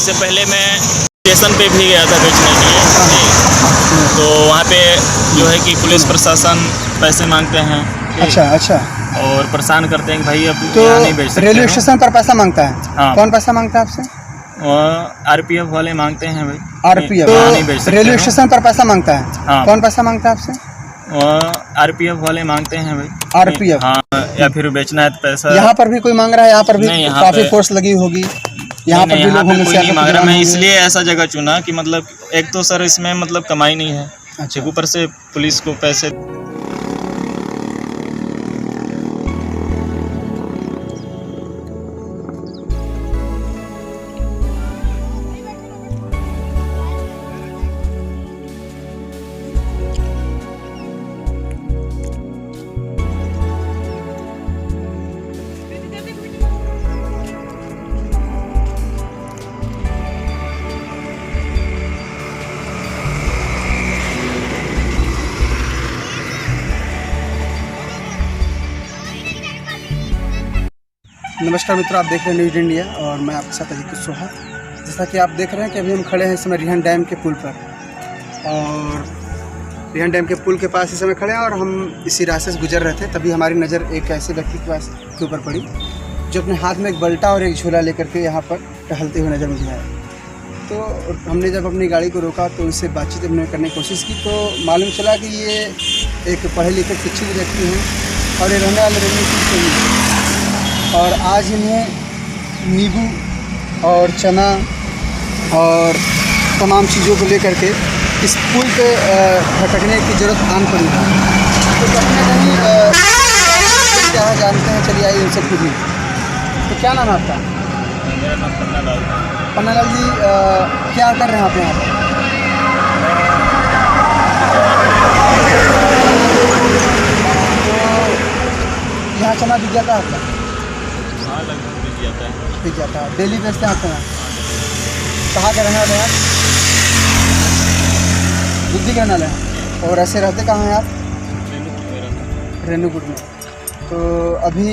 इससे पहले मैं स्टेशन पे भी गया था बेचने के लिए, तो वहाँ पे जो है कि पुलिस प्रशासन पैसे मांगते हैं। अच्छा। और परेशान करते हैं कि भाई अब तो यहाँ नहीं बेच सकते। रेलवे स्टेशन पर पैसा मांगता है? हाँ। कौन पैसा मांगता है आपसे? आरपीएफ वाले मांगते हैं भाई। आरपीएफ? यहाँ नहीं बेच सकते। रेलवे स्टेशन पर पैसा मांगता है? हाँ। कौन पैसा मांगता है आपसे? आरपीएफ वाले मांगते हैं भाई। आरपीएफ? हाँ, या फिर बेचना है तो पैसा। यहाँ पर भी कोई मांग रहा है? यहाँ पर भी काफी फोर्स लगी होगी, यहाँ पर भी लोग होंगे। कोई नहीं मांग रहा। मैं इसलिए ऐसा जगह चुना कि मतलब एक तो सर इसमें मतलब कमाई नहीं है, अच्छा, ऊपर से पुलिस को पैसे। नमस्कार मित्रों, आप देख रहे हैं न्यूज़ इंडिया और मैं आपके साथ अजीत कुशवाहा। जैसा कि आप देख रहे हैं कि अभी हम खड़े हैं इस समय रिहन डैम के पुल पर, और रिहन डैम के पुल के पास इस समय खड़े हैं और हम इसी रास्ते से गुजर रहे थे, तभी हमारी नज़र एक ऐसे व्यक्ति के ऊपर पड़ी जो अपने हाथ में एक बल्टा और एक झोला लेकर के यहाँ पर टहलते हुए नज़र मुझे आया। तो हमने जब अपनी गाड़ी को रोका तो उनसे बातचीत हमने करने की कोशिश की, तो मालूम चला कि ये एक पढ़े लिखे शिक्षित व्यक्ति हैं और ये रहने वाले रेलवे से, और आज इन्हें नींबू और चना और तमाम चीज़ों को लेकर के इस पुल पे भटकने की ज़रूरत आन पड़ी है। तो कहीं ना कहीं क्या है जानते हैं, चलिए आइए उनसे पूछिए। तो क्या नाम है आपका? मेरा नाम पन्ना लाल है। पन्ना लाल जी, क्या कर रहे हैं आप यहाँ पर? तो यहाँ चना बिक जाता है आपका? हाँ, लगभग बिक जाता है। डेली बेचते हैं आपके यहाँ? कहाँ के रहने वाले हैं आप? बुद्धि के रहने वाले हैं। और ऐसे रहते कहाँ हैं आप? रेणुकूट में। तो अभी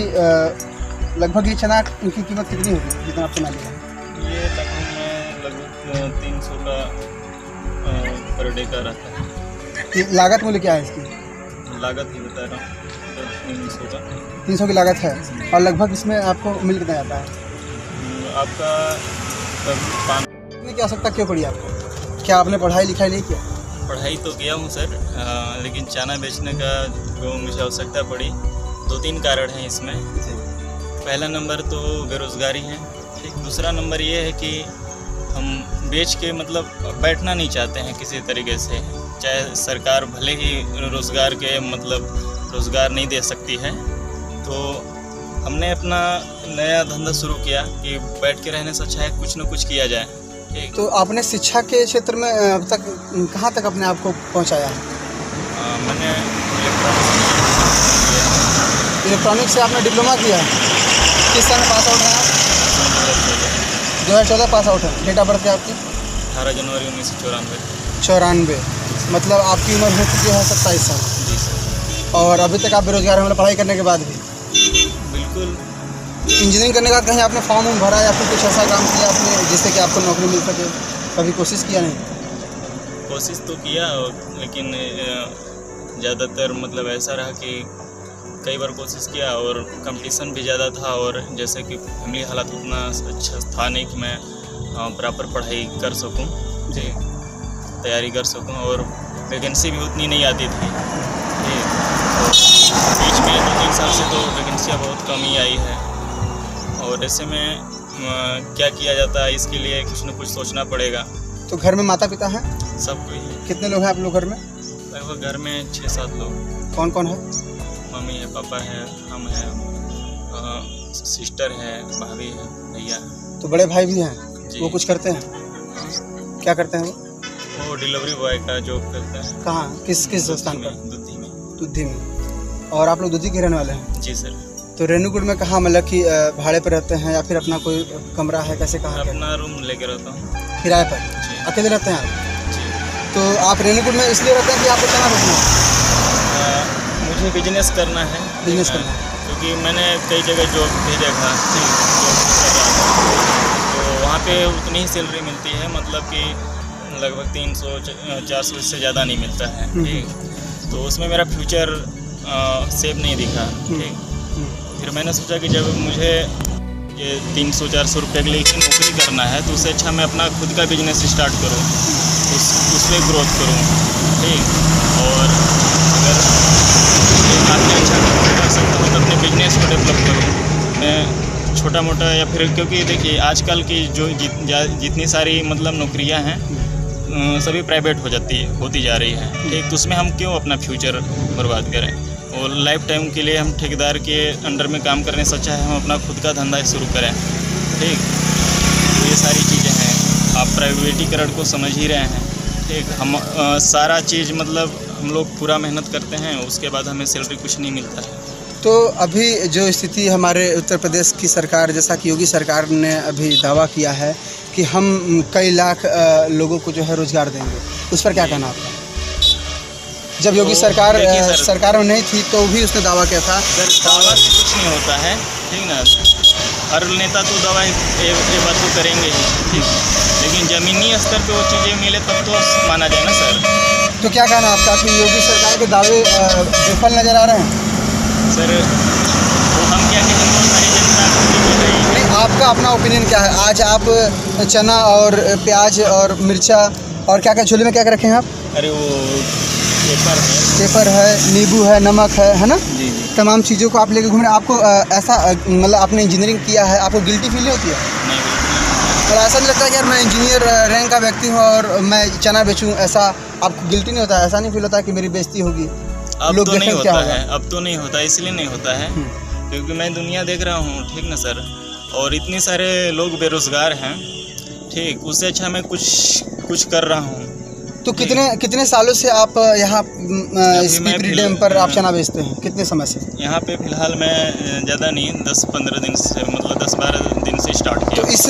लगभग ये चना इनकी कीमत कितनी होगी जितना आप चना लिया? ये लगभग 300 का पर डे का रहता है। लागत मूल्य क्या है इसकी? लागत ही बता रहा हूँ, 300 की लागत है। और लगभग इसमें आपको मिल कितना जाता है? आपका की आवश्यकता क्यों पड़ी आपको? क्या आपने पढ़ाई लिखाई नहीं किया? पढ़ाई तो किया हूँ सर, लेकिन चना बेचने का जो मुझे आवश्यकता पड़ी, 2-3 कारण हैं इसमें। पहला नंबर तो बेरोज़गारी है, ठीक। दूसरा नंबर ये है कि हम बेच के मतलब बैठना नहीं चाहते हैं किसी तरीके से, चाहे सरकार भले ही रोज़गार के मतलब रोज़गार नहीं दे सकती है। तो हमने अपना नया धंधा शुरू किया कि बैठ के रहने से अच्छा है कुछ न कुछ किया जाए, ठीक। तो आपने शिक्षा के क्षेत्र में अब तक कहाँ तक अपने आप को पहुँचाया है? मैंने इलेक्ट्रॉनिक से आपने डिप्लोमा किया है? किस साल में पास आउट हैं आप? 2014 पास आउट है। डेट ऑफ बर्थ है आपकी? 18 जनवरी 1994। 94, मतलब आपकी उम्र हो चुकी है 27 साल। जी सर। और अभी तक आप बेरोजगार हैं, मतलब पढ़ाई करने के बाद भी? बिल्कुल। इंजीनियरिंग करने के बाद कहीं आपने फॉर्म भरा या फिर कुछ ऐसा काम किया आपने जिससे कि आपको नौकरी मिल सके? कभी कोशिश किया नहीं? कोशिश तो किया, लेकिन ज़्यादातर मतलब ऐसा रहा कि कई बार कोशिश किया और कंपटीशन भी ज़्यादा था, और जैसे कि फैमिली हालात उतना अच्छा था नहीं कि मैं प्रॉपर पढ़ाई कर सकूं, जी, तैयारी कर सकूं, और वैकेंसी भी उतनी नहीं आती थी, जी। तो बीच में 2-3 साल से तो वैकेंसियाँ बहुत कम ही आई है, और ऐसे में क्या किया जाता है, इसके लिए कुछ न कुछ सोचना पड़ेगा। तो घर में माता पिता हैं? सब कोई है। कितने लोग हैं आप लोग घर में? लगभग घर में 6-7 लोग। कौन कौन है? मम्मी है, पापा है, हम हैं, सिस्टर है, भाभी है, भैया है। तो बड़े भाई भी हैं? जी। वो कुछ करते हैं? क्या करते हैं वो डिलीवरी बॉय का जॉब करते हैं। कहाँ, किस स्थान पर? दुद्धि में। दुद्धि में। और आप लोग दुद्धि के रहने वाले हैं? जी सर। तो रेणुकूट में कहाँ, मतलब कि भाड़े पर रहते हैं या फिर अपना कोई कमरा है, कैसे कहाँ? अपना रूम लेके रहता हूँ। किराए पर? जी। अकेले रहते हैं आप? जी। तो आप रेणुकूट में इसलिए रहते हैं कि आपको चना बेचना है? मुझे बिजनेस करना है। बिजनेस करना है? क्योंकि मैंने कई जगह जॉब भी देखा, ठीक, जॉब कर रहा था, तो वहाँ पे उतनी ही सैलरी मिलती है, मतलब कि लगभग 300-400 इससे ज़्यादा नहीं मिलता है। ठीक, तो उसमें मेरा फ्यूचर सेफ नहीं दिखा। ठीक, फिर मैंने सोचा कि जब मुझे ये 300-400 रुपये के लिए नौकरी करना है तो उससे अच्छा मैं अपना खुद का बिजनेस स्टार्ट करूँ, उसमें ग्रोथ करूँ। ठीक, और अगर एक आदमी अच्छा कर सकता हूँ तो अपने बिजनेस को डेवलप करूँ मैं छोटा मोटा, या फिर क्योंकि देखिए आजकल की जो जितनी सारी मतलब नौकरियाँ हैं सभी प्राइवेट होती जा रही है। ठीक, तो उसमें हम क्यों अपना फ्यूचर बर्बाद करें, और लाइफ टाइम के लिए हम ठेकेदार के अंडर में काम करने से अच्छा है हम अपना खुद का धंधा शुरू करें। ठीक, तो ये सारी चीज़ें हैं, आप प्राइवेटीकरण को समझ ही रहे हैं। ठीक, हम सारा चीज़ मतलब हम लोग पूरा मेहनत करते हैं, उसके बाद हमें सैलरी कुछ नहीं मिलता है। तो अभी जो स्थिति हमारे उत्तर प्रदेश की सरकार, जैसा कि योगी सरकार ने अभी दावा किया है कि हम कई लाख लोगों को जो है रोज़गार देंगे, उस पर क्या कहना आपका? जब योगी सरकार में नहीं थी तो भी उसने दावा किया था। सर, दावा से कुछ नहीं होता है, ठीक ना, हर नेता तो दावा ये बात तो करेंगे ही। ठीक, लेकिन ज़मीनी स्तर पे वो चीज़ें मिले तब तो माना जाए ना सर। तो क्या कहना आपका कि योगी सरकार के दावे विफल नज़र आ रहे हैं? सर, वो हम क्या कहेंगे, वो सारी जनता नहीं, आपका अपना ओपिनियन क्या है? आज आप चना और प्याज और मिर्चा और क्या क्या झोले में क्या क्या रखे हैं आप? अरे वो पेपर है, नींबू है, नमक है ना? जी। तमाम चीज़ों को आप लेके घूम रहे हैं। आपको ऐसा मतलब आपने इंजीनियरिंग किया है, आपको गिल्टी फील नहीं होती है? नहीं। और ऐसा नहीं लगता कि यार मैं इंजीनियर रैंक का व्यक्ति हूँ और मैं चना बेचूँ, ऐसा आपको गिल्टी नहीं होता? ऐसा नहीं फील होता कि मेरी बेइज्जती होगी? अब तो नहीं होता है, अब तो नहीं होता, इसलिए नहीं होता है क्योंकि मैं दुनिया देख रहा हूँ। ठीक ना सर, और इतने सारे लोग बेरोजगार हैं। ठीक, उससे अच्छा मैं कुछ कर रहा हूँ। तो कितने सालों से आप यहाँ पीपरी डैम पर आप चना बेचते हैं? कितने समय से? यहाँ पे फिलहाल मैं ज़्यादा नहीं, 10-15 दिन से, मतलब 10-12 दिन से स्टार्ट किया। तो इस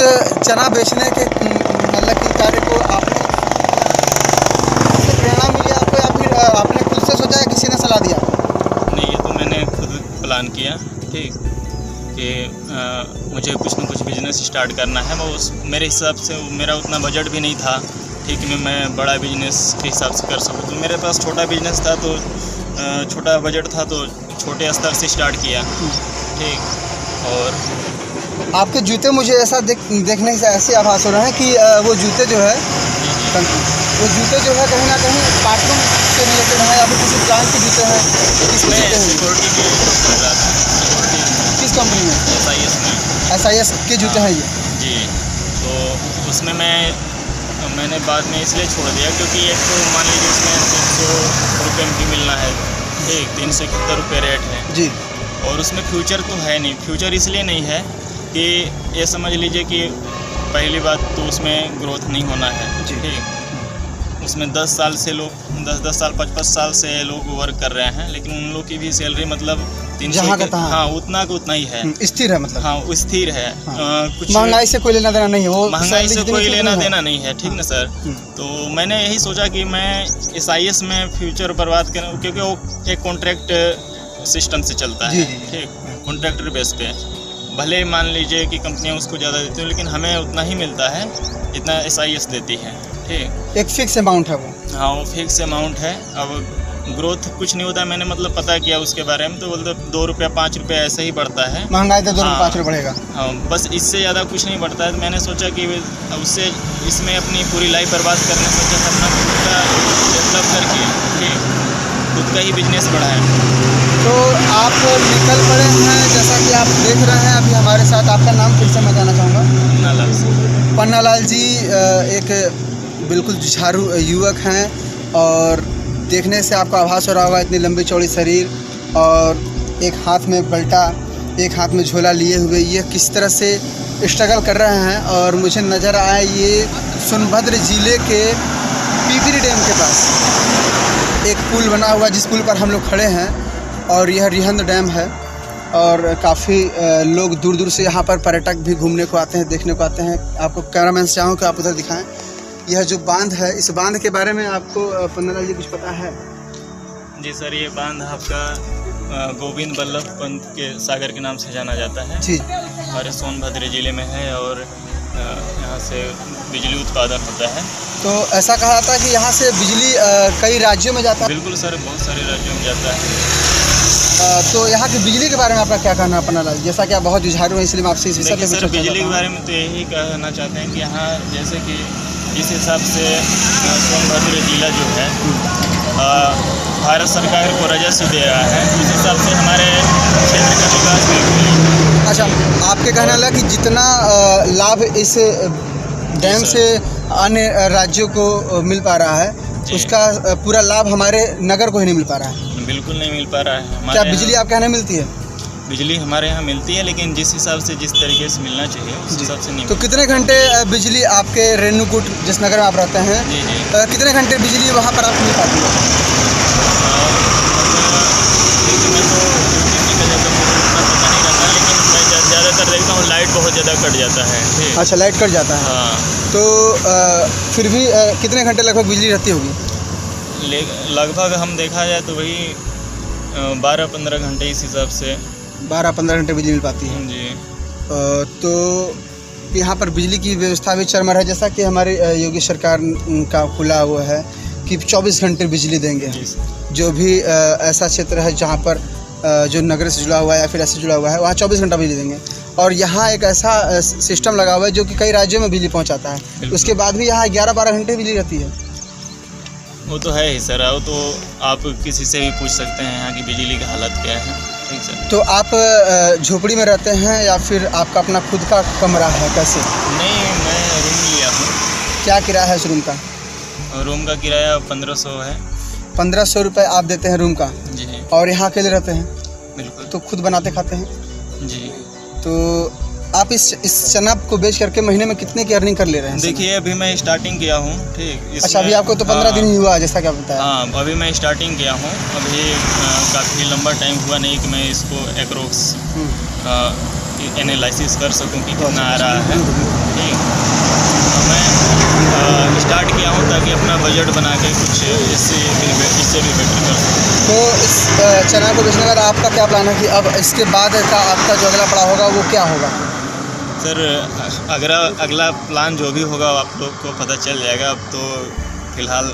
चना बेचने के मतलब कि कार्य को आपने प्रेरणा मिली आपको, या फिर आपने खुद से सोचा या किसी ने सलाह दिया? नहीं, ये तो मैंने खुद प्लान किया। ठीक, कि मुझे कुछ न कुछ बिजनेस स्टार्ट करना है। मेरे हिसाब से मेरा उतना बजट भी नहीं था। ठीक, मैं बड़ा बिजनेस के हिसाब से कर सकूँ, तो मेरे पास छोटा बिजनेस था, तो छोटा बजट था, तो छोटे स्तर से स्टार्ट किया। ठीक, और आपके जूते मुझे ऐसा देखने से ऐसे आभास हो रहे हैं कि वो जूते जो है कहीं ना कहीं बाथरूम से रिलेटेड है, या फिर किसी ब्रांड के जूते हैं? सिक्योरिटी के कर रहा था। किस कंपनी में? SIS के जूते हैं ये? जी, तो उसमें मैंने बाद में इसलिए छोड़ दिया क्योंकि एक तो मान लीजिए उसमें 300 रुपये में भी मिलना है। ठीक, 371 रुपये रेट है जी, और उसमें फ्यूचर तो है नहीं। फ्यूचर इसलिए नहीं है कि ये समझ लीजिए कि पहली बात तो उसमें ग्रोथ नहीं होना है। ठीक, उसमें 10 साल से लोग 10 साल 5 साल से लोग वर्क कर रहे हैं, लेकिन उन लोग की भी सैलरी मतलब 300 हाँ उतना का उतना ही है, स्थिर है, मतलब हाँ स्थिर है। कुछ महंगाई से कोई लेना देना नहीं है, वो महंगाई से कोई लेना देना नहीं है। ठीक ना सर, तो मैंने यही सोचा कि मैं SIS में फ्यूचर बर्बाद करूँ, क्योंकि वो एक कॉन्ट्रैक्ट सिस्टम से चलता है। ठीक, कॉन्ट्रैक्टर बेस पे भले ही मान लीजिए कि कंपनियां उसको ज़्यादा देती हैं, लेकिन हमें उतना ही मिलता है जितना SIS देती है। ठीक, एक फिक्स अमाउंट है वो? हाँ, वो फिक्स अमाउंट है। अब ग्रोथ कुछ नहीं होता। मैंने मतलब पता किया उसके बारे में, तो बोलते 2 रुपया 5 रुपया ऐसे ही बढ़ता है। महंगाई तो 2 रुपये 5 रुपये बढ़ेगा। हाँ, बस इससे ज़्यादा कुछ नहीं बढ़ता है। तो मैंने सोचा कि उससे इसमें अपनी पूरी लाइफ बर्बाद करने से अच्छा अपना खुद का डेवलप करके ठीक खुद का ही बिजनेस बढ़ाएं। तो आप निकल पड़े हैं, जैसा कि आप देख रहे हैं अभी हमारे साथ। आपका नाम फिर से मैं जानना चाहूँगा? पन्नालाल जी। पन्नालाल जी एक बिल्कुल जुझारू युवक हैं, और देखने से आपको आभास हो रहा होगा इतनी लंबी चौड़ी शरीर और एक हाथ में बल्टा, एक हाथ में झोला लिए हुए ये किस तरह से स्ट्रगल कर रहे हैं। और मुझे नज़र आया ये सोनभद्र ज़िले के पीपरी डैम के पास एक पुल बना हुआ, जिस पुल पर हम लोग खड़े हैं, और यह रिहंद डैम है। और काफ़ी लोग दूर दूर से यहाँ पर पर्यटक भी घूमने को आते हैं, देखने को आते हैं। आपको कैमरामैन से चाहूँ कि आप उधर दिखाएं। यह जो बांध है, इस बांध के बारे में आपको पन्नालाल जी कुछ पता है? जी सर, ये बांध आपका गोविंद बल्लभ पंत के सागर के नाम से जाना जाता है। जी, हमारे सोनभद्र ज़िले में है। और यहाँ यहाँ से बिजली उत्पादन होता है। तो ऐसा कहा जाता है कि यहाँ से बिजली कई राज्यों में जाता है। बिल्कुल सर, बहुत सारे राज्यों में जाता है। तो यहाँ की बिजली के बारे में आपका क्या कहना अपना, जैसा कि आप बहुत जुझारू हैं इसलिए मैं आपसे इस विषय देखिए पे सर, बिजली के बारे में तो यही कहना चाहते हैं कि यहाँ जैसे कि जिस हिसाब से सोनभद्र जिला जो है भारत सरकार को राजस्व दे रहा है, उस हिसाब से हमारे क्षेत्र का विकास बिल्कुल नहीं। अच्छा, आपके कहना लगा कि जितना लाभ इस डैम से अन्य राज्यों को मिल पा रहा है उसका पूरा लाभ हमारे नगर को ही नहीं मिल पा रहा है। बिल्कुल नहीं मिल पा रहा है। क्या बिजली आपके यहाँ मिलती है? बिजली हमारे यहाँ मिलती है, लेकिन जिस हिसाब से जिस तरीके से मिलना चाहिए उस हिसाब से नहीं। तो कितने घंटे बिजली आपके रेणुकूट जिस नगर में आप रहते हैं, जी जी, कितने घंटे बिजली वहाँ पर आपको मिल पाती है? मैं तो निकल जाता हूँ, उतना पता नहीं रहता, लेकिन मैं ज़्यादातर देखता हूँ लाइट बहुत ज़्यादा कट जाता है। ठीक। अच्छा, लाइट कट जाता है। हाँ। तो फिर भी कितने घंटे लगभग बिजली रहती होगी? लगभग हम देखा जाए तो वही 12-15 घंटे इस हिसाब से 12-15 घंटे बिजली मिल पाती है जी। तो यहाँ पर बिजली की व्यवस्था भी चरमर है, जैसा कि हमारी योगी सरकार का खुला हुआ है कि 24 घंटे बिजली देंगे। जो भी ऐसा क्षेत्र है जहाँ पर जो नगर से जुड़ा हुआ है या फिर ऐसे जुड़ा हुआ है वहाँ 24 घंटा बिजली देंगे। और यहाँ एक ऐसा सिस्टम लगा हुआ है जो कि कई राज्यों में बिजली पहुँचाता है, उसके बाद भी यहाँ 11-12 घंटे बिजली रहती है। वो तो है ही सर, वो तो आप किसी से भी पूछ सकते हैं यहाँ की बिजली की हालत क्या है। ठीक सर। तो आप झोपड़ी में रहते हैं या फिर आपका अपना खुद का कमरा है, कैसे? नहीं, मैं रूम लिया हूँ। क्या किराया है इस रूम का? रूम का किराया 1500 है। 1500 रुपये आप देते हैं रूम का? जी। और यहाँ अकेले रहते हैं? बिल्कुल। तो खुद बनाते खाते हैं? जी। तो आप इस चना को बेच करके महीने में कितने की अर्निंग कर ले रहे हैं? देखिए, अभी मैं स्टार्टिंग किया हूँ। ठीक। अच्छा, अभी आपको तो 15 दिन ही हुआ जैसा कि आप बताया। हाँ, अभी मैं स्टार्टिंग किया हूँ। अभी काफ़ी लंबा टाइम हुआ नहीं कि मैं इसको एप्रोक्स एनालिसिस कर सकूँ कि कितना आ रहा है। ठीक। मैं स्टार्ट किया हूँ ताकि अपना बजट बना के कुछ इससे भी बेटर कर सकूँ। तो इस चना को बेचने के बाद आपका क्या प्लान है कि अब इसके बाद का आपका जो अगला पड़ाव होगा वो क्या होगा? सर, अगला प्लान जो भी होगा आप लोग को पता चल जाएगा। अब तो फिलहाल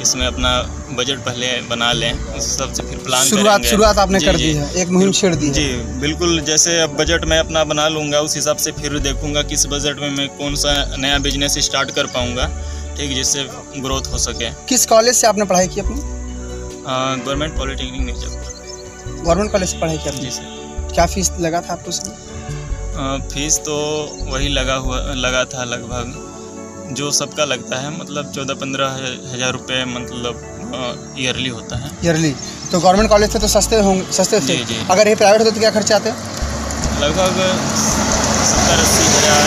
इसमें अपना बजट पहले बना लें, उस हिसाब से फिर प्लान करेंगे। शुरुआत आपने कर दी है, एक मुहिम छेड़ दी है। जी बिल्कुल, जैसे अब बजट मैं अपना बना लूँगा उस हिसाब से फिर देखूँगा किस बजट में मैं कौन सा नया बिजनेस स्टार्ट कर पाऊँगा। ठीक, जिससे ग्रोथ हो सके। किस कॉलेज से आपने पढ़ाई की अपनी? Government polytechnic Mirzapur. Government college से पढ़ाई की आपने? जी सर। क्या फीस लगा था आपको उसमें? फीस तो वही लगा था लगभग जो सबका लगता है, मतलब 14-15 हज़ार रुपये मतलब ईयरली होता है। ईयरली? तो गवर्नमेंट कॉलेज से तो सस्ते थे। जी जी। अगर ये प्राइवेट होते तो क्या खर्चे आते? लगभग 70-80 हज़ार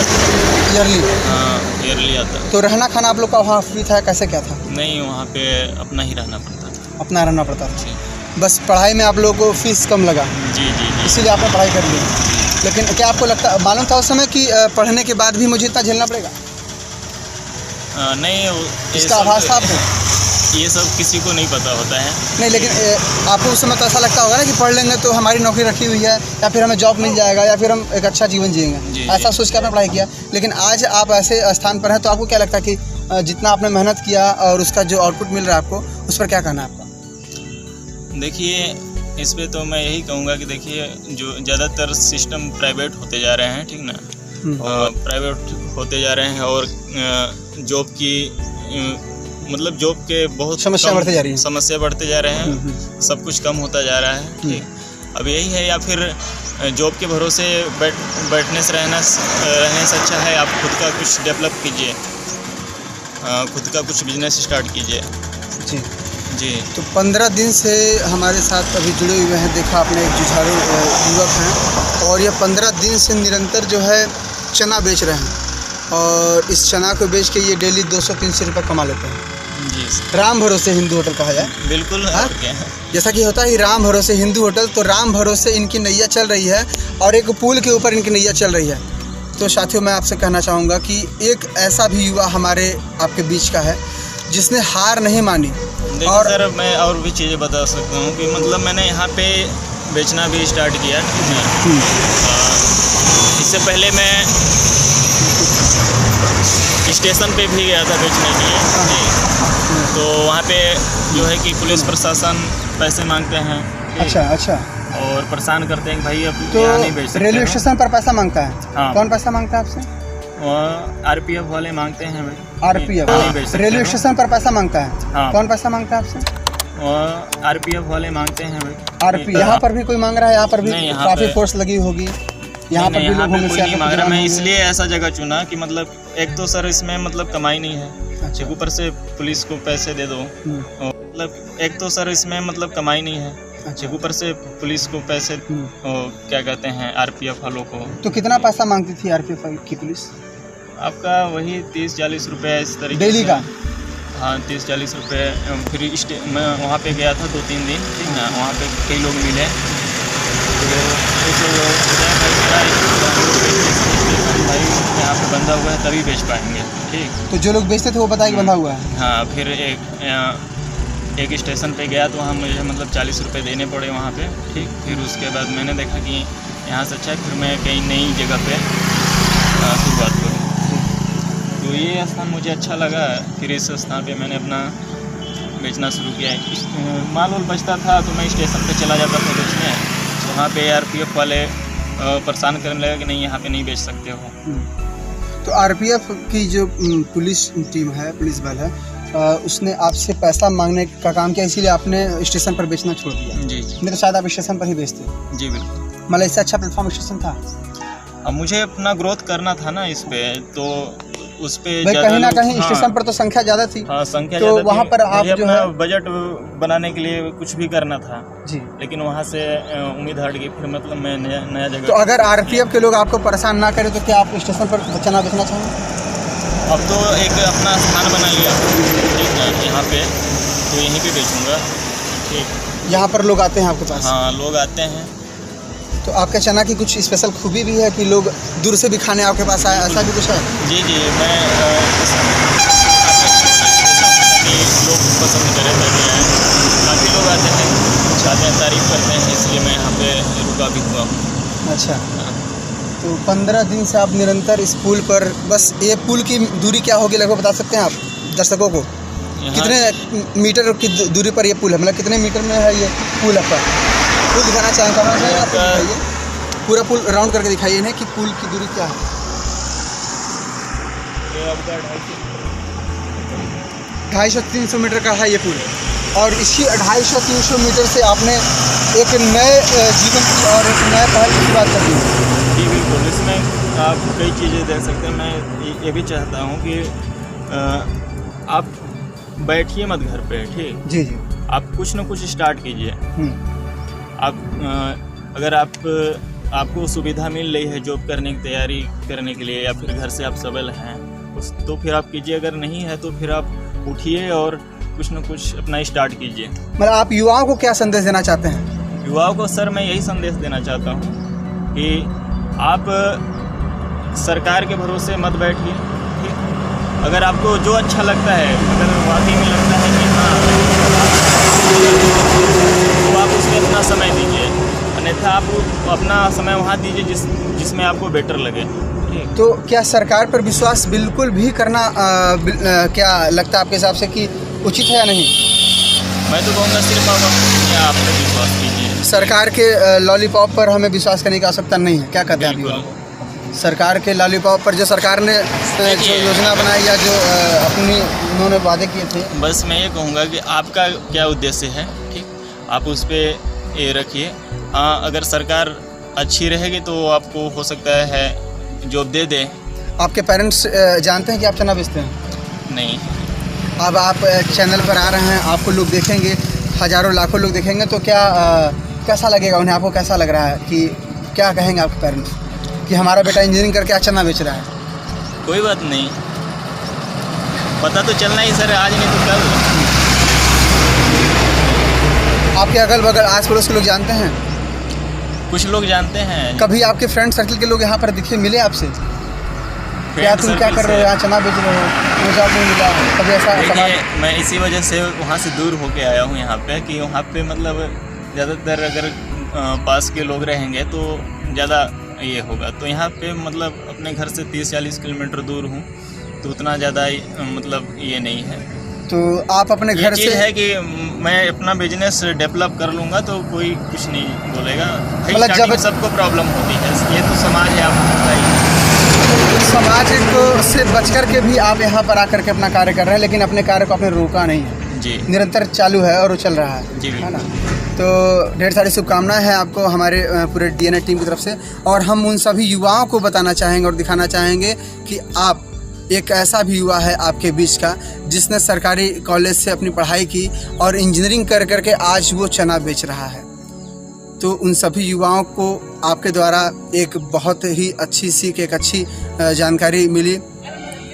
ईयरली। हाँ, ईयरली आता। तो रहना खाना आप लोग का वहाँ फ्री था, कैसे क्या था? नहीं, वहाँ पे अपना ही रहना पड़ता था। अपना रहना पड़ता था? जी। बस पढ़ाई में आप लोगों को फीस कम लगा? जी जी जी। इसीलिए आपने पढ़ाई कर ली। लेकिन क्या आपको मालूम था उस समय कि पढ़ने के बाद भी मुझे इतना झेलना पड़ेगा? नहीं, इसका आभास था आपको? ये सब किसी को नहीं पता होता है। नहीं, लेकिन आपको उस समय तो ऐसा लगता होगा ना कि पढ़ लेंगे तो हमारी नौकरी रखी हुई है, या फिर हमें जॉब मिल जाएगा, या फिर हम एक अच्छा जीवन जिएंगे, ऐसा सोच कर आपने पढ़ाई किया। लेकिन आज आप ऐसे स्थान पर हैं तो आपको क्या लगता है कि जितना आपने मेहनत किया और उसका जो आउटपुट मिल रहा है आपको, उस पर क्या कहना है आपका? देखिए, इस पे तो मैं यही कहूँगा कि देखिए, जो ज़्यादातर सिस्टम प्राइवेट होते जा रहे हैं, ठीक ना, प्राइवेट होते जा रहे हैं और जॉब की मतलब जॉब के बहुत समस्या बढ़ते जा रही है। समस्या बढ़ते जा रहे हैं, सब कुछ कम होता जा रहा है। ठीक, अब यही है, या फिर जॉब के भरोसे बैठने से रहने से अच्छा है आप खुद का कुछ डेवलप कीजिए, खुद का कुछ बिजनेस स्टार्ट कीजिए। जी जी। तो 15 दिन से हमारे साथ अभी जुड़े हुए हैं, देखा आपने एक जुझारू युवक हैं और ये 15 दिन से निरंतर जो है चना बेच रहे हैं और इस चना को बेच के ये डेली 200-300 रुपये कमा लेते हैं। जी, राम भरोसे हिंदू होटल कहा जाए। बिल्कुल। जैसा कि होता है राम भरोसे हिंदू होटल, तो राम भरोसे इनकी नैया चल रही है और एक पुल के ऊपर इनकी नैया चल रही है। तो साथियों, मैं आपसे कहना चाहूँगा कि एक ऐसा भी युवा हमारे आपके बीच का है जिसने हार नहीं मानी। और सर, मैं और भी चीज़ें बता सकता हूँ कि मतलब मैंने यहाँ पे बेचना भी स्टार्ट किया। इससे पहले मैं स्टेशन पे भी गया था बेचने के लिए जी। तो वहाँ पे जो है कि पुलिस प्रशासन पैसे मांगते हैं। अच्छा अच्छा। और परेशान करते हैं कि भाई अब तो यहाँ नहीं बेच सकते रेलवे हो। स्टेशन पर पैसा मांगता है? हाँ। कौन पैसा मांगता है आपसे? आरपीएफ वाले मांगते हैं भाई। आरपीएफ नहीं बेच सकते रेलवे हो। स्टेशन पर पैसा मांगता है? हाँ। कौन पैसा मांगता है आपसे? आरपीएफ वाले मांगते हैं भाई। आरपी यहाँ पर भी कोई मांग रहा है? यहाँ पर भी नहीं, यहाँ काफी पे- फोर्स लगी होगी, यहाँ पर भी लोग होंगे, कोई नहीं मांग रहा। सियासतदान मैं होंगे। इसलिए ऐसा जगह चुना कि मतलब एक तो सर इसमें मतलब कमाई नहीं है, अच्छा। ऊपर से पुलिस को पैसे दे दो। और मतलब एक तो सर इसमें मतलब कमाई नहीं है, अच्छा। ऊपर से पुलिस को पैसे क्या कहते हैं आरपीएफ वालों को। तो कितना पैसा मांगती थी आरपीएफ की पुलिस? आपका वही 30-40 रुपये इस तरीके डेली से। का? हाँ 30-40 रुपये। फिर मैं वहाँ पे गया था 2-3 दिन, ठीक है। वहाँ पे कई लोग मिले, तो भाई यहाँ पे बंधा हुआ है तभी बेच पाएंगे, ठीक। तो जो लोग बेचते थे वो बताया कि बंधा हुआ है? हाँ फिर एक स्टेशन पे गया तो वहाँ मुझे मतलब 40 रुपये देने पड़े वहाँ पे, ठीक। फिर उसके बाद मैंने देखा कि यहाँ से अच्छा है, फिर मैं कहीं नई जगह पे शुरुआत करूँ। तो ये स्थान मुझे अच्छा लगा, फिर इस स्थान पे मैंने अपना बेचना शुरू किया। माल वाल बचता था तो मैं स्टेशन पे चला जाता था बेचने, तो वहाँ पे आरपीएफ वाले परेशान करने लगे कि नहीं यहाँ पे नहीं बेच सकते हो। तो आरपीएफ की जो पुलिस टीम है, पुलिस बल है, उसने आपसे पैसा मांगने का काम किया, इसीलिए आपने स्टेशन पर बेचना छोड़ दिया? जी नहीं तो शायद आप स्टेशन पर ही बेचते। जी बिल्कुल। मतलब इससे अच्छा प्लेटफॉर्म स्टेशन था? अब मुझे अपना ग्रोथ करना था ना इस पे, तो उस पे भाई कहीं ना कहीं हाँ, स्टेशन पर तो संख्या ज़्यादा थी। हाँ संख्या तो ज़्यादा थी। वहाँ पर आप मुझे जो अपना है बजट बनाने के लिए कुछ भी करना था जी, लेकिन वहाँ से उम्मीद हट गई। फिर मतलब मैं नया जगह। तो अगर आरपीएफ के लोग आपको परेशान ना करें तो क्या आप स्टेशन पर चना बेचना चाहेंगे? अब तो एक अपना स्थान बना लिया, ठीक है, यहाँ पे, तो यहीं पे बेचूंगा, ठीक। यहाँ पर लोग आते हैं आपके पास? हाँ लोग आते हैं। तो आपके चना की कुछ स्पेशल खूबी भी है कि लोग दूर से भी खाने आपके पास आए, ऐसा भी कुछ है? जी जी, मैं लोग पसंद करें ताकि आए। काफ़ी लोग आते हैं, चाहते हैं, तारीफ़ करते हैं, इसलिए मैं यहाँ पे रुका भी हुआ हूँ। अच्छा। तो 15 दिन से आप निरंतर इस पुल पर, बस ये पुल की दूरी क्या होगी लगभग बता सकते हैं आप दर्शकों को? कितने मीटर की दूरी पर ये पुल है, मतलब कितने मीटर में है ये पुल आपका? पुल दिखाना चाहेंगे आप, पूरा पुल राउंड करके दिखाइए ना कि पुल की दूरी क्या है। 250-300 मीटर का है ये पुल, और इसी 250-300 मीटर से आपने एक नए जीवन की और एक नए पहल की शुरुआत कर दी है। जी बिल्कुल, इसमें आप कई चीज़ें देख सकते हैं। मैं ये भी चाहता हूँ कि आप बैठिए मत घर पे, ठीक। जी जी। आप कुछ ना कुछ स्टार्ट कीजिए। आप अगर आपको सुविधा मिल रही है जॉब करने की तैयारी करने के लिए, या फिर घर से आप सबल हैं तो फिर आप कीजिए। अगर नहीं है तो फिर आप उठिए और कुछ न कुछ अपना स्टार्ट कीजिए। मतलब आप युवाओं को क्या संदेश देना चाहते हैं? युवाओं को सर मैं यही संदेश देना चाहता हूँ कि आप सरकार के भरोसे मत बैठिए, ठीक। अगर आपको जो अच्छा लगता है, अगर वाकई में लगता है कि हाँ, तो आप उसमें अपना समय दीजिए, अन्यथा आप अपना समय वहाँ दीजिए जिसमें आपको बेटर लगे, ठीक। तो क्या सरकार पर विश्वास बिल्कुल भी करना क्या लगता है आपके हिसाब से कि उचित है या नहीं? मैं तो कहूँगा सिर्फ आप पे विश्वास कीजिए। सरकार के लॉलीपॉप पर हमें विश्वास करने की आवश्यकता नहीं है, क्या कहते हैं आप? सरकार के लॉलीपॉप पर जो सरकार ने जो योजना बनाई या जो उन्होंने वादे किए थे, बस मैं ये कहूँगा कि आपका क्या उद्देश्य है, ठीक। आप उस पर ये रखिए। हाँ, अगर सरकार अच्छी रहेगी तो आपको हो सकता है जॉब दे दे। आपके पेरेंट्स जानते हैं कि आप चना बेचते हैं? नहीं। अब आप चैनल पर आ रहे हैं, आपको लोग देखेंगे, हज़ारों लाखों लोग देखेंगे, तो क्या कैसा लगेगा उन्हें? आपको कैसा लग रहा है कि क्या कहेंगे आपके पेरेंट्स कि हमारा बेटा इंजीनियरिंग करके आज चना बेच रहा है? कोई बात नहीं, पता तो चलना ही सर, आज नहीं तो कल। आपके अगल बगल आस पड़ोस के लोग जानते हैं? कुछ लोग जानते हैं। कभी आपके फ्रेंड सर्कल के लोग यहाँ पर दिखे, मिले आपसे? क्या तुम क्या कर रहे हो यहाँ, चना बेच रहे हो, मुझे जॉब नहीं मिला? कभी ऐसा सवाल? मैं इसी वजह से वहाँ से दूर होके आया हूँ यहाँ पे, कि वहाँ पे मतलब ज़्यादातर अगर पास के लोग रहेंगे तो ज़्यादा ये होगा। तो यहाँ पे मतलब अपने घर से 30-40 किलोमीटर दूर हूँ, तो उतना ज़्यादा मतलब ये नहीं है। तो आप अपने घर से है कि मैं अपना बिजनेस डेवलप कर लूँगा तो कोई कुछ नहीं बोलेगा। मतलब जब सबको प्रॉब्लम होती है, ये तो समाज है, आपको पता ही। समाज को से बच कर के भी आप यहाँ पर आकर के अपना कार्य कर रहे हैं, लेकिन अपने कार्य को आपने रोका नहीं है जी, निरंतर चालू है और वो चल रहा है जी, है ना। तो ढेर सारी शुभकामनाएं हैं आपको हमारे पूरे डीएनए टीम की तरफ से। और हम उन सभी युवाओं को बताना चाहेंगे और दिखाना चाहेंगे कि आप एक ऐसा भी युवा है आपके बीच का जिसने सरकारी कॉलेज से अपनी पढ़ाई की और इंजीनियरिंग कर करके आज वो चना बेच रहा है। तो उन सभी युवाओं को आपके द्वारा एक बहुत ही अच्छी सीख, एक अच्छी जानकारी मिली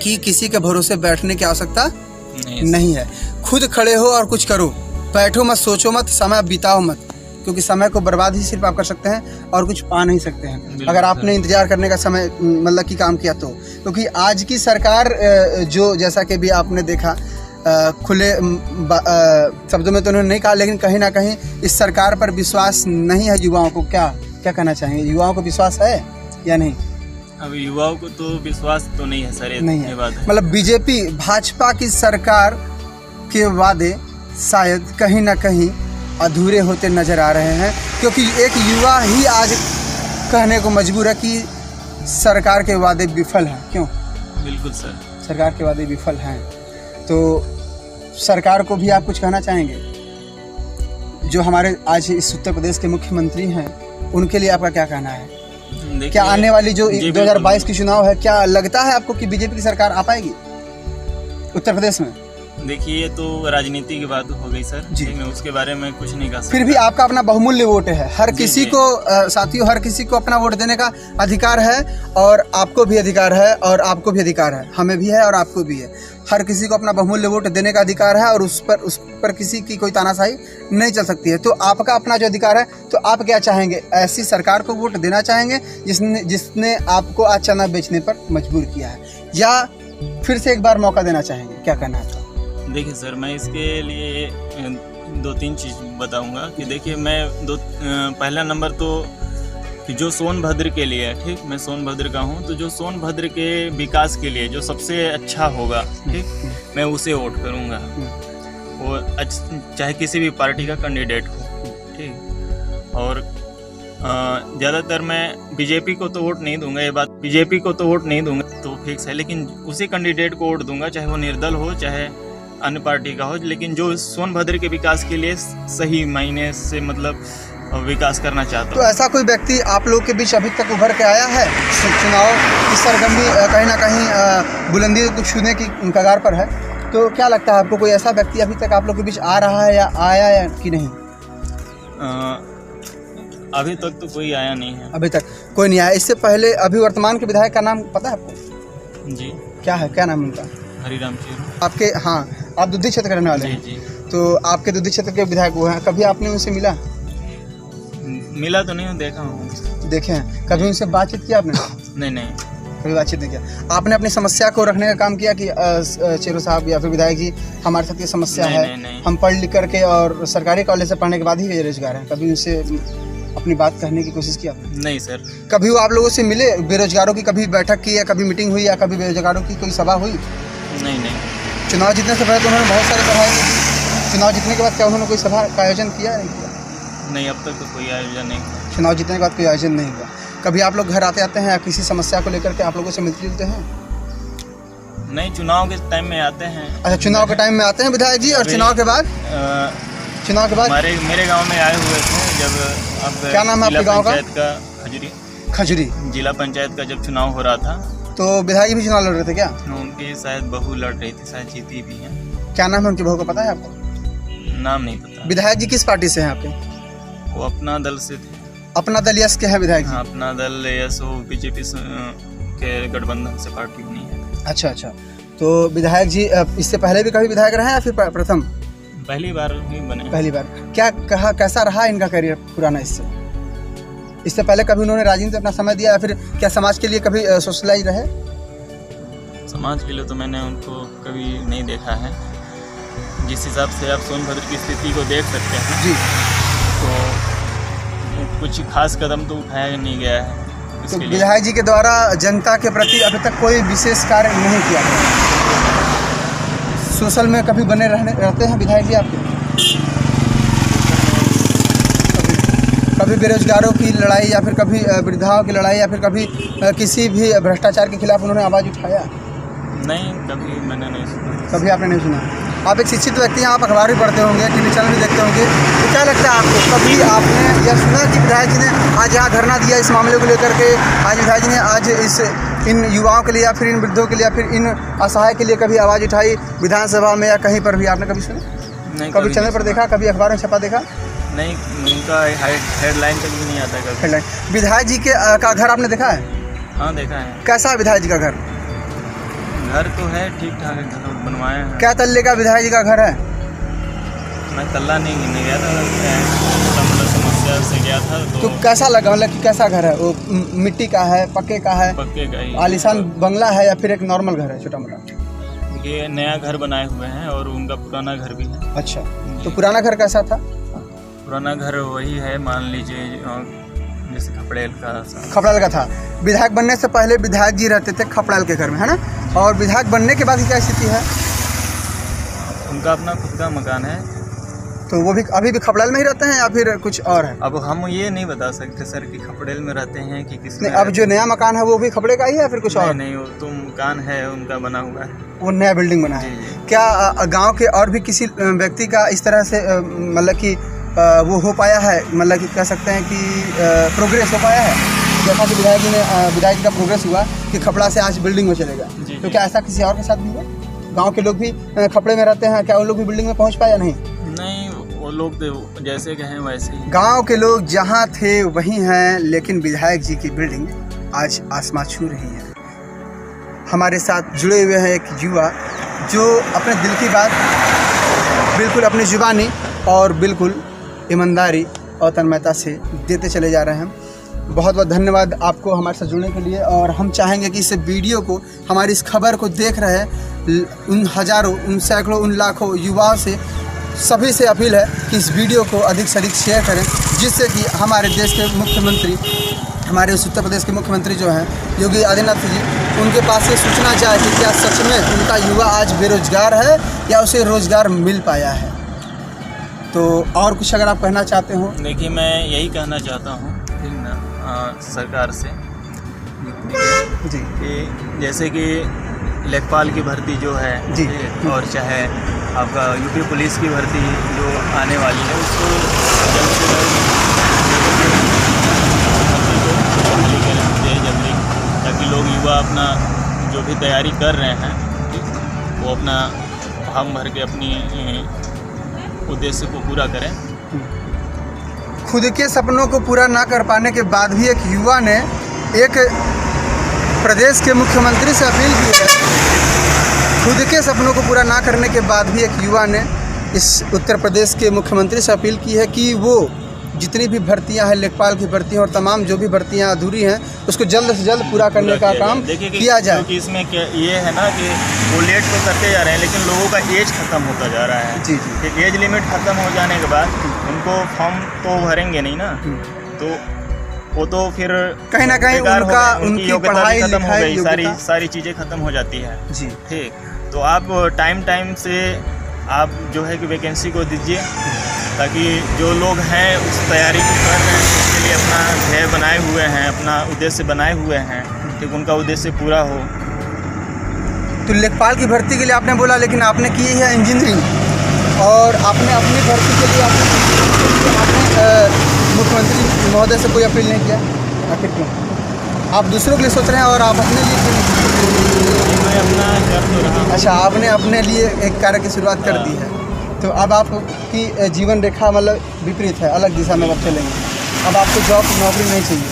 कि किसी के भरोसे बैठने की आवश्यकता नहीं है। खुद खड़े हो और कुछ करो, बैठो मत, सोचो मत, समय बिताओ मत, क्योंकि समय को बर्बाद ही सिर्फ आप कर सकते हैं और कुछ पा नहीं सकते हैं अगर आपने इंतजार करने का समय मतलब कि काम किया तो। क्योंकि आज की सरकार जो जैसा कि भी आपने देखा खुले शब्दों में तो उन्होंने नहीं कहा, लेकिन कहीं ना कहीं इस सरकार पर विश्वास नहीं है युवाओं को। क्या कहना चाहेंगे, युवाओं को विश्वास है या नहीं? अब युवाओं को तो विश्वास तो नहीं है सर, नहीं है बात है। मतलब बीजेपी भाजपा की सरकार के वादे शायद कहीं ना कहीं अधूरे होते नजर आ रहे हैं, क्योंकि एक युवा ही आज कहने को मजबूर है कि सरकार के वादे विफल हैं। क्यों? बिल्कुल सर, सरकार के वादे विफल हैं। तो सरकार को भी आप कुछ कहना चाहेंगे? जो हमारे आज इस उत्तर प्रदेश के मुख्यमंत्री हैं उनके लिए आपका क्या कहना है? क्या आने वाली जो 2022 की चुनाव है, क्या लगता है आपको कि बीजेपी की सरकार आ पाएगी उत्तर प्रदेश में? देखिए, ये तो राजनीति की बात हो गई सर जी, मैं उसके बारे में कुछ नहीं कह सकता। फिर भी आपका अपना बहुमूल्य वोट है, हर किसी को साथियों, हर किसी को अपना वोट देने का अधिकार है और आपको भी अधिकार है और आपको भी अधिकार है, हमें भी है और आपको भी है। हर किसी को अपना बहुमूल्य वोट देने का अधिकार है और उस पर किसी की कोई तानाशाही नहीं चल सकती है। तो आपका अपना जो अधिकार है, तो आप क्या चाहेंगे? ऐसी सरकार को वोट देना चाहेंगे जिसने आपको आज चना बेचने पर मजबूर किया है, या फिर से एक बार मौका देना चाहेंगे? क्या कहना है आपका? देखिए सर, मैं इसके लिए 2-3 चीज़ बताऊंगा कि देखिए, मैं पहला नंबर तो कि जो सोनभद्र के लिए है, ठीक, मैं सोनभद्र का हूं, तो जो सोनभद्र के विकास के लिए जो सबसे अच्छा होगा, ठीक, मैं उसे वोट करूंगा। वो चाहे किसी भी पार्टी का कैंडिडेट हो, ठीक। और ज़्यादातर मैं बीजेपी को तो वोट नहीं दूंगा, ये बात, बीजेपी को तो वोट नहीं दूंगा तो फिक्स है, लेकिन उसी कैंडिडेट को वोट दूंगा, चाहे वो निर्दल हो चाहे अन्य पार्टी का हो, लेकिन जो सोनभद्र के विकास के लिए सही मायने से मतलब विकास करना चाहता हूँ। तो ऐसा कोई व्यक्ति आप लोग के बीच अभी तक उभर के आया है? चुनाव की सरगर्मी कहीं ना कहीं बुलंदी को छूने की कगार पर है, तो क्या लगता है आपको, कोई ऐसा व्यक्ति अभी तक आप लोग के बीच आ रहा है या आया है कि नहीं? अभी तक तो कोई आया नहीं है। अभी तक कोई नहीं आया। इससे पहले अभी वर्तमान के विधायक का नाम पता है आपको? जी। क्या है, क्या नाम उनका? हरिराम जी। आपके, हाँ, आप दुद्धी क्षेत्र के रहने वाले हैं? जी। तो आपके दुद्धी क्षेत्र के विधायक वो हैं, कभी आपने उनसे मिला तो नहीं, देखा हूँ। देखे हैं? कभी उनसे बातचीत किया आपने? नहीं, कभी बातचीत नहीं किया। आपने अपनी समस्या को रखने का काम किया कि चेरो साहब या फिर विधायक जी, हमारे साथ ये समस्या है, हम पढ़ लिख करके और सरकारी कॉलेज से पढ़ने के बाद ही बेरोजगार हैं, कभी उनसे अपनी बात कहने की कोशिश की आपने? नहीं सर। कभी वो आप लोगों से मिले, बेरोजगारों की कभी बैठक की या कभी मीटिंग हुई या कभी बेरोजगारों की कोई सभा हुई? नहीं। चुनाव जीतने से पहले तो उन्होंने बहुत सारे सभाएं की, चुनाव जीतने के बाद क्या उन्होंने कोई सभा का आयोजन किया नहीं किया? नहीं, अब तक तो कोई आयोजन नहीं हुआ। चुनाव जीतने के बाद कोई आयोजन नहीं हुआ। कभी आप लोग घर आते हैं या किसी समस्या को लेकर के आप लोगों से मिलते जुलते हैं? नहीं, चुनाव के टाइम में आते हैं। अच्छा, चुनाव के टाइम में आते हैं विधायक जी, और चुनाव के बाद मेरे गांव में आए हुए थे जब, अब क्या नाम है आपके गांव का? खजुरी जिला पंचायत का जब चुनाव हो रहा था, तो विधायक भी चुनाव लड़ रहे थे क्या? उनकी शायद बहू लड़ रही थी, शायद जीती भी है। क्या नाम है उनकी बहू का, पता है आपको? नाम नहीं पता। विधायक जी किस पार्टी से हैं आपके? वो अपना दल से थे। अपना दल यस के हैं विधायक जी? हाँ, अपना दल यस, वो बीजेपी के गठबंधन से पार्टी नहीं है। अच्छा। तो विधायक जी इससे पहले भी कभी विधायक रहे हैं या फिर प्रथम? पहली बार ही बने। पहली बार। क्या कहा, कैसा रहा इनका करियर पुराना? इससे पहले कभी उन्होंने राजनीति में अपना समय दिया या फिर क्या समाज के लिए कभी सोशलाइज रहे? समाज के लिए तो मैंने उनको कभी नहीं देखा है। जिस हिसाब से आप सोनभद्र की स्थिति को देख सकते हैं जी, तो कुछ खास कदम तो उठाया नहीं गया है। तो इसके लिए विधायक जी के द्वारा जनता के प्रति अभी तक कोई विशेष कार्य नहीं किया गया। सोशल में कभी बने रहते हैं विधायक जी आपके? कभी बेरोजगारों की लड़ाई या फिर कभी वृद्धाओं की लड़ाई या फिर कभी किसी भी भ्रष्टाचार के खिलाफ उन्होंने आवाज़ उठाया? नहीं, कभी मैंने नहीं सुना। कभी आपने नहीं सुना? आप एक शिक्षित व्यक्ति हैं, आप अखबार भी पढ़ते होंगे, टीवी चैनल भी देखते होंगे, तो क्या लगता है आपको, कभी आपने यह सुना कि विधायक जी ने आज यहाँ धरना दिया इस मामले को लेकर के? आज विधायक जी ने आज इन युवाओं के लिए या फिर इन वृद्धों के लिए या फिर इन असहाय के लिए कभी आवाज़ उठाई विधानसभा में या कहीं पर भी? आपने कभी सुना? नहीं, कभी चैनल पर देखा, कभी अखबार में छपा देखा? नहीं, उनका हेडलाइन तक भी नहीं आता कभी। हेडलाइन। विधायक जी का घर आपने देखा है? हाँ, देखा है। कैसा है विधायक जी का घर? घर तो है, ठीक ठाक है, घर बनवाए हैं। क्या तल्ले का विधायक जी का घर है? मैं तल्ला नहीं गिनने गया था, मतलब समस्या से गया था तो कैसा लगा, मतलब कि कैसा घर है वो? मिट्टी का है, पक्के का है, पक्के का ही आलीशान बंगला है या फिर एक नॉर्मल घर है छोटा मोटा? ये नया घर बनाए हुए हैं और उनका पुराना घर भी है। अच्छा, तो पुराना घर कैसा था? पुराना घर वही है, मान लीजिए जैसे खपड़ेल का सा। खपड़ाल का था। विधायक बनने से पहले विधायक जी रहते थे खपड़ाल के घर में, है ना? और विधायक बनने के बाद की क्या स्थिति है? उनका अपना खुद का मकान है। तो वो भी अभी भी खपड़ाल में ही रहते हैं या फिर कुछ और है? अब हम ये नहीं बता सकते सर कि खपड़ेल में रहते हैं कि किस में। अब जो नया मकान है वो भी खपड़े का ही है या फिर कुछ और? नहीं, वो तो मकान है उनका बना हुआ है, वो नया बिल्डिंग बना है। क्या गांव के और भी किसी व्यक्ति का इस तरह से मतलब कि वो हो पाया है, मतलब कि कह सकते हैं कि प्रोग्रेस हो पाया है? जैसा कि विधायक जी का प्रोग्रेस हुआ कि खपड़ा से आज बिल्डिंग में चलेगा, तो क्या ऐसा किसी और के साथ भी हुआ? गांव के लोग भी खपड़े में रहते हैं, क्या वो लोग भी बिल्डिंग में पहुंच पाए या नहीं? नहीं, वो लोग तो जैसे कहें वैसे ही। गांव के लोग जहां थे वहीं हैं, लेकिन विधायक जी की बिल्डिंग आज आसमां छू रही है। हमारे साथ जुड़े हुए हैं एक युवा जो अपने दिल की बात बिल्कुल अपनी जुबानी और बिल्कुल ईमानदारी और तन्मयता से देते चले जा रहे हैं। बहुत बहुत धन्यवाद आपको हमारे साथ जुड़ने के लिए। और हम चाहेंगे कि इस वीडियो को, हमारी इस खबर को देख रहे उन हज़ारों, उन सैकड़ों, उन लाखों युवाओं से, सभी से अपील है कि इस वीडियो को अधिक से अधिक शेयर करें, जिससे कि हमारे देश के मुख्यमंत्री, हमारे उत्तर प्रदेश के मुख्यमंत्री जो हैं योगी आदित्यनाथ जी, उनके पास ये सूचना जाए कि क्या सच में उनका युवा आज बेरोजगार है या उसे रोज़गार मिल पाया है। तो और कुछ अगर आप कहना चाहते हो? देखिए, मैं यही कहना चाहता हूँ सरकार से जी कि जैसे कि लेखपाल की भर्ती जो है जी, और चाहे आपका यूपी पुलिस की भर्ती जो आने वाली है, उसको जल्द से जल्दी, ताकि लोग युवा अपना जो भी तैयारी कर रहे हैं वो अपना हम भर के अपनी उद्देश्य को पूरा करें। खुद के सपनों को पूरा ना कर पाने के बाद भी एक युवा ने एक प्रदेश के मुख्यमंत्री से अपील की है। खुद के सपनों को पूरा ना करने के बाद भी एक युवा ने इस उत्तर प्रदेश के मुख्यमंत्री से अपील की है कि वो जितनी भी भर्तियां हैं, लेखपाल की भर्तियां और तमाम जो भी भर्तियां अधूरी हैं, उसको जल्द से जल्द पूरा करने का काम किया जाए। क्योंकि इसमें क्या ये है ना कि वो लेट तो करते जा रहे हैं, लेकिन लोगों का एज खत्म होता जा रहा है। जी जी। कि एज लिमिट खत्म हो जाने के बाद उनको फॉर्म तो भरेंगे नहीं ना, तो वो तो फिर कहीं ना कहीं उनकी पढ़ाई खत्म हो लिखाई गई, सारी चीज़ें खत्म हो जाती है जी। ठीक, तो आप टाइम से आप जो है कि वैकेंसी को दीजिए, ताकि जो लोग हैं उस तैयारी को कर रहे हैं, उसके लिए अपना ध्येय बनाए हुए हैं, अपना उद्देश्य बनाए हुए हैं, ठीक, उनका उद्देश्य पूरा हो। तो लेखपाल की भर्ती के लिए आपने बोला, लेकिन आपने की है इंजीनियरिंग और आपने अपनी भर्ती के लिए आपने मुख्यमंत्री महोदय से कोई अपील नहीं किया, आखिर क्यों? आप दूसरों के लिए सोच रहे हैं और आप अपने लिए क्यों नहीं? मैं अपना कर तो रहा हूं। अच्छा, आपने अपने लिए एक कार्य की शुरुआत कर दी है, तो अब आपकी जीवन रेखा मतलब विपरीत है, अलग दिशा में अब चलेंगे। अब आपको जॉब नौकरी नहीं चाहिए,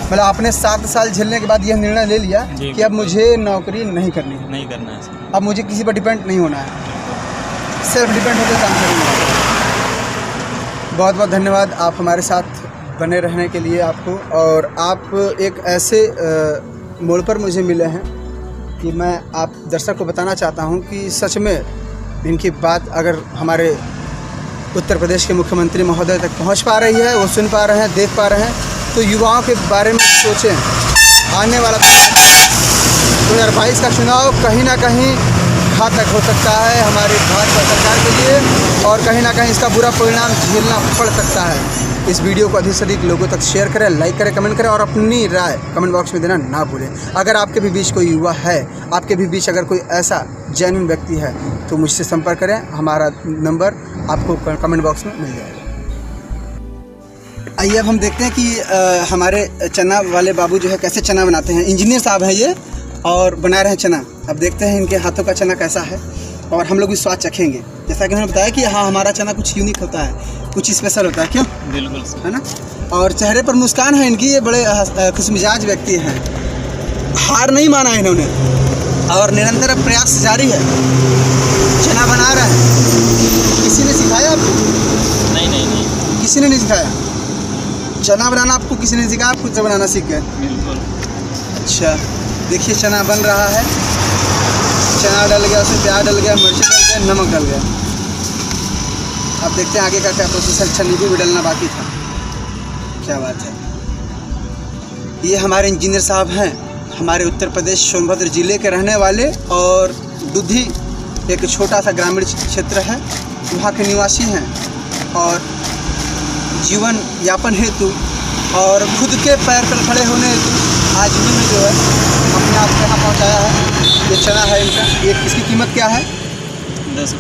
मतलब आपने 7 साल झेलने के बाद यह निर्णय ले लिया कि अब मुझे नौकरी नहीं करनी है, नहीं करना है, अब मुझे किसी पर डिपेंड नहीं होना है, सेल्फ डिपेंड होकर काम करेंगे। बहुत बहुत धन्यवाद आप हमारे साथ बने रहने के लिए आपको। और आप एक ऐसे मोड़ पर मुझे मिले हैं कि मैं आप दर्शक को बताना चाहता हूं कि सच में इनकी बात अगर हमारे उत्तर प्रदेश के मुख्यमंत्री महोदय तक पहुंच पा रही है, वो सुन पा रहे हैं, देख पा रहे हैं, तो युवाओं के बारे में सोचें आने वाला 2022 का चुनाव कहीं ना कहीं घातक हो सकता है हमारी भाजपा सरकार के लिए, और कहीं ना कहीं इसका बुरा परिणाम झेलना पड़ सकता है। इस वीडियो को अधिक से अधिक लोगों तक शेयर करें, लाइक करें, कमेंट करें और अपनी राय कमेंट बॉक्स में देना ना भूलें। अगर आपके भी बीच कोई युवा है, आपके भी बीच अगर कोई ऐसा जेन्युइन व्यक्ति है तो मुझसे संपर्क करें। हमारा नंबर आपको कमेंट बॉक्स में मिल जाएगा। आइए अब हम देखते हैं कि हमारे चना वाले बाबू जो है कैसे चना बनाते हैं। इंजीनियर साहब हैं ये और बना रहे हैं चना। अब देखते हैं इनके हाथों का चना कैसा है और हम लोग भी स्वाद चखेंगे। जैसा कि उन्होंने बताया कि हाँ, हमारा चना कुछ यूनिक होता है, कुछ स्पेशल होता है। क्यों? बिल्कुल है ना। और चेहरे पर मुस्कान है इनकी, ये बड़े खुशमिजाज व्यक्ति हैं। हार नहीं माना इन्होंने और निरंतर प्रयास जारी है। चना बना रहे हैं। किसी ने सिखाया आपको? नहीं। किसी ने नहीं सिखाया? चना बनाना आपको किसी ने सिखाया? आप खुद से बनाना सीख गए? बिल्कुल। अच्छा, देखिए चना बन रहा है। चना डल गया, उसमें प्याज डल गया, मिर्ची डल गया, नमक डल गया। अब देखते हैं आगे का क्या प्रोसेस है। अच्छा, नींबू भी डलना बाकी था। क्या बात है। ये हमारे इंजीनियर साहब हैं, हमारे उत्तर प्रदेश सोनभद्र जिले के रहने वाले, और दुधी एक छोटा सा ग्रामीण क्षेत्र है, वहाँ के निवासी हैं। और जीवन यापन हेतु और खुद के पैर पर खड़े होने हेतु आज इन्होंने जो है अपने आप को यहाँ पहुँचाया है। ये चना है इनका। ये इसकी कीमत क्या है? 10।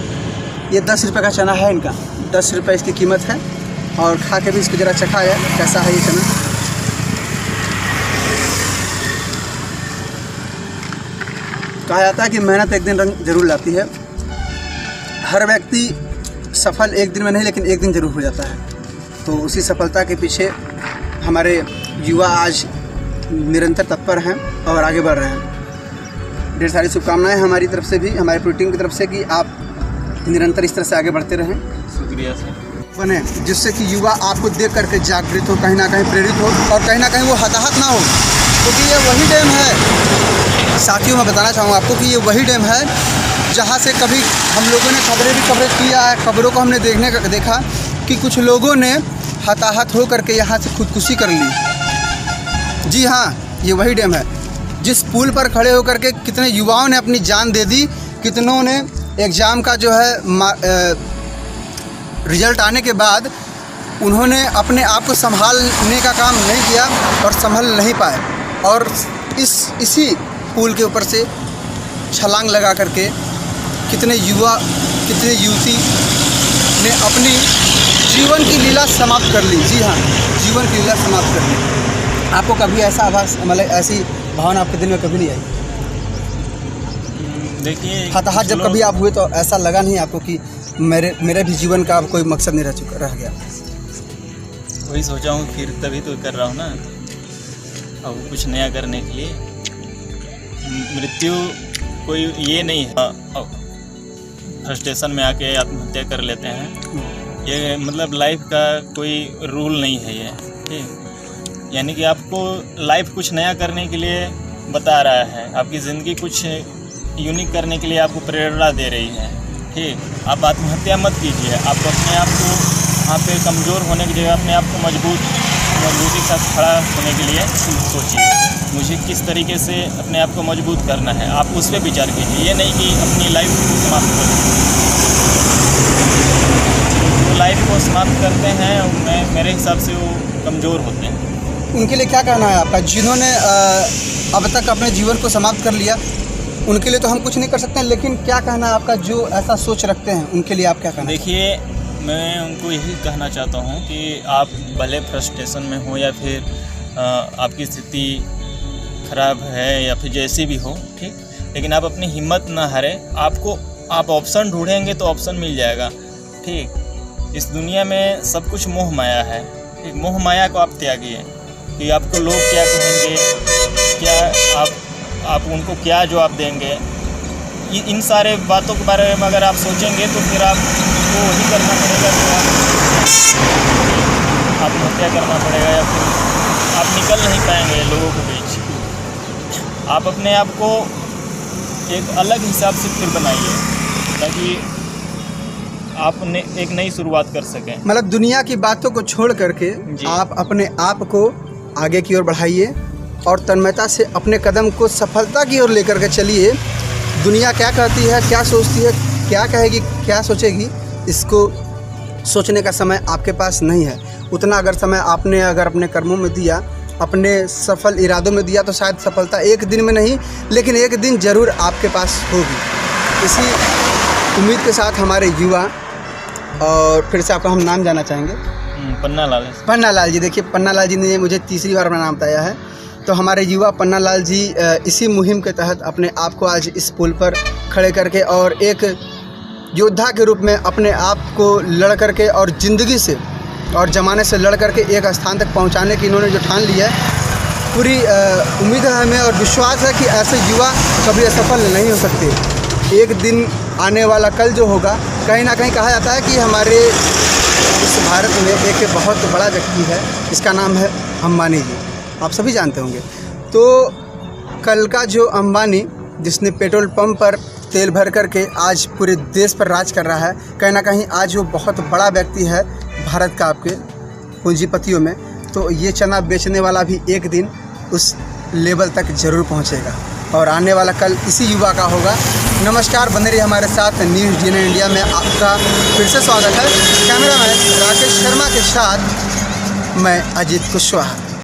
ये 10 रुपये का चना है इनका। 10 रुपये इसकी कीमत है। और खा के भी इसको ज़रा चखा है कैसा है ये चना। कहा जाता है कि मेहनत एक दिन रंग जरूर लाती है। हर व्यक्ति सफल एक दिन में नहीं, लेकिन एक दिन जरूर हो जाता है। तो उसी सफलता के पीछे हमारे युवा आज निरंतर तत्पर हैं और आगे बढ़ रहे हैं। ढेर सारी शुभकामनाएं हमारी तरफ से भी, हमारे पूरी टीम की तरफ से, कि आप निरंतर इस तरह से आगे बढ़ते रहें। शुक्रिया सर। बने जिससे कि युवा आपको देख करके जागृत हो, कहीं ना कहीं प्रेरित हो और कहीं ना कहीं वो हताहत ना हो, क्योंकि ये वही डैम है साथियों। मैं बताना चाहूँगा आपको कि ये वही डैम है जहाँ से कभी हम लोगों ने खबरें भी कवरेज किया है। खबरों को हमने देखा कि कुछ लोगों ने हताहत हो करके यहाँ से खुदकुशी कर ली। जी हाँ, ये वही डैम है जिस पुल पर खड़े होकर के कितने युवाओं ने अपनी जान दे दी, कितनों ने एग्ज़ाम का जो है रिजल्ट आने के बाद उन्होंने अपने आप को संभालने का काम नहीं किया और संभल नहीं पाए, और इसी पुल के ऊपर से छलांग लगा करके कितने युवा, कितने युवती ने अपनी जीवन की लीला समाप्त कर ली। जी हाँ, जीवन की लीला समाप्त कर ली। आपको कभी ऐसा आभास, मतलब ऐसी भावना आपके दिल में कभी नहीं आई? देखिए, हताहत जब कभी आप हुए तो ऐसा लगा नहीं आपको कि मेरे भी जीवन का कोई मकसद नहीं रह गया? वही सोचा हूँ, फिर तभी तो कर रहा हूँ ना, अब कुछ नया करने के लिए। मृत्यु कोई ये नहीं है, फ्रस्ट्रेशन में आके आत्महत्या कर लेते हैं। ये मतलब लाइफ का कोई रूल नहीं है ये, ठीक। यानी कि आपको लाइफ कुछ नया करने के लिए बता रहा है, आपकी ज़िंदगी कुछ यूनिक करने के लिए आपको प्रेरणा दे रही है, ठीक। आप आत्महत्या मत कीजिए। आप अपने आप को वहाँ पे कमज़ोर होने की जगह अपने आप को मजबूती के साथ खड़ा होने के लिए सोचिए, मुझे किस तरीके से अपने आप को मजबूत करना है, आप उस पर विचार कीजिए। ये नहीं कि अपनी लाइफ को समाप्त करें। जो लाइफ को समाप्त करते हैं मेरे हिसाब से वो कमज़ोर होते हैं। उनके लिए क्या कहना है आपका, जिन्होंने अब तक अपने जीवन को समाप्त कर लिया? उनके लिए तो हम कुछ नहीं कर सकते, लेकिन क्या कहना है आपका, जो ऐसा सोच रखते हैं उनके लिए आप क्या कहना? देखिए, मैं उनको यही कहना चाहता हूँ कि आप भले फ्रस्ट्रेशन में हो या फिर आपकी स्थिति ख़राब है या फिर जैसी भी हो, ठीक, लेकिन आप अपनी हिम्मत ना हारें। आप ऑप्शन ढूंढेंगे तो ऑप्शन मिल जाएगा, ठीक। इस दुनिया में सब कुछ मोह माया है, ठीक। मोह माया को आप त्यागिए कि आपको लोग क्या कहेंगे, क्या आप उनको क्या जवाब देंगे। इन सारे बातों के बारे में अगर आप सोचेंगे तो फिर आपको वही करना पड़ेगा, तो आत्महत्या करना पड़ेगा, या फिर आप निकल नहीं पाएंगे लोगों के बीच। आप अपने आप को एक अलग हिसाब से फिर बनाइए ताकि आप एक नई शुरुआत कर सकें। मतलब दुनिया की बातों को छोड़ करके आप अपने आप को आगे की ओर बढ़ाइए और तन्मयता से अपने कदम को सफलता की ओर लेकर के चलिए। दुनिया क्या कहती है, क्या सोचती है, क्या कहेगी, क्या सोचेगी, इसको सोचने का समय आपके पास नहीं है। उतना अगर समय आपने अगर अपने कर्मों में दिया, अपने सफल इरादों में दिया, तो शायद सफलता एक दिन में नहीं, लेकिन एक दिन ज़रूर आपके पास होगी। इसी उम्मीद के साथ हमारे युवा, और फिर से आपका हम नाम जानना चाहेंगे। पन्ना लाल है। पन्ना लाल जी। देखिए, पन्ना लाल जी ने मुझे तीसरी बार अपना नाम बताया है। तो हमारे युवा पन्ना लाल जी इसी मुहिम के तहत अपने आप को आज इस पुल पर खड़े करके और एक योद्धा के रूप में अपने आप को लड़ करके और ज़िंदगी से और ज़माने से लड़ करके एक स्थान तक पहुंचाने की इन्होंने जो ठान ली है, पूरी उम्मीद है हमें और विश्वास है कि ऐसे युवा कभी असफल नहीं हो सकते। एक दिन आने वाला कल जो होगा, कहीं ना कहीं कहा जाता है कि हमारे इस भारत में एक बहुत बड़ा व्यक्ति है, इसका नाम है अंबानी जी। आप सभी जानते होंगे। तो कल का जो अंबानी, जिसने पेट्रोल पंप पर तेल भर करके आज पूरे देश पर राज कर रहा है, कहीं ना कहीं आज वो बहुत बड़ा व्यक्ति है भारत का, आपके पूंजीपतियों में। तो ये चना बेचने वाला भी एक दिन उस लेवल तक ज़रूर पहुंचेगा और आने वाला कल इसी युवा का होगा। नमस्कार, बने रहिए हमारे साथ। न्यूज़ जीने इंडिया में आपका फिर से स्वागत है। कैमरामैन राकेश शर्मा के साथ मैं अजीत कुशवाहा।